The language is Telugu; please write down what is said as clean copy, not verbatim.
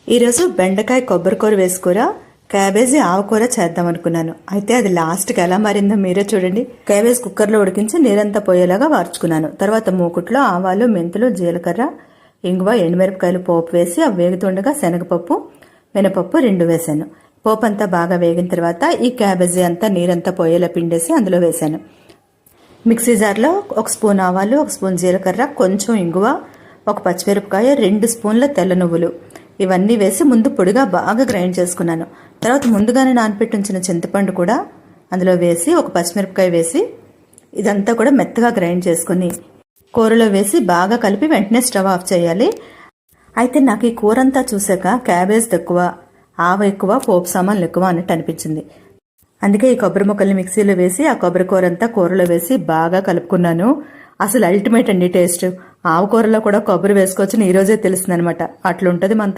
ఈరోజు బెండకాయ కొబ్బరికూర వేసుకూర క్యాబేజీ ఆవకూర చేద్దాం అనుకున్నాను. అయితే అది లాస్ట్కి ఎలా మారిందో మీరే చూడండి. క్యాబేజ్ కుక్కర్లో ఉడికించి నీరంతా పోయేలాగా వార్చుకున్నాను. తర్వాత మూకుట్లో ఆవాలు, మెంతులు, జీలకర్ర, ఇంగువ, ఎండుమిరపకాయలు పోపు వేసి అవి వేగుతుండగా శనగపప్పు, మినపప్పు 2 వేశాను. పోపు అంతా బాగా వేగిన తర్వాత ఈ క్యాబేజీ అంతా నీరంతా పోయేలా పిండేసి అందులో వేశాను. మిక్సీ జార్లో 1 స్పూన్ ఆవాలు, 1 స్పూన్ జీలకర్ర, కొంచెం ఇంగువ, 1 పచ్చిమిరపకాయ, 2 స్పూన్ల తెల్ల నువ్వులు ఇవన్నీ వేసి ముందు పొడిగా బాగా గ్రైండ్ చేసుకున్నాను. తర్వాత ముందుగానే నానపెట్టి ఉంచిన చింతపండు కూడా అందులో వేసి 1 పచ్చిమిరపకాయ వేసి ఇదంతా కూడా మెత్తగా గ్రైండ్ చేసుకుని కూరలో వేసి బాగా కలిపి వెంటనే స్టవ్ ఆఫ్ చేయాలి. అయితే నాకు ఈ కూర అంతా చూసాక క్యాబేజ్ తక్కువ, ఆవ ఎక్కువ, పోపు సామాన్లు ఎక్కువ అన్నట్టు అనిపించింది. అందుకే ఈ కొబ్బరి ముక్కల్ని మిక్సీలో వేసి ఆ కొబ్బరి కూర అంతా కూరలో వేసి బాగా కలుపుకున్నాను. అసలు అల్టిమేట్ అండి టేస్ట్. ఆవకూరలో కూడా కొబ్బరి వేసుకోవచ్చని ఈరోజే తెలిసిందనమాట. అట్లుంటది మనతో.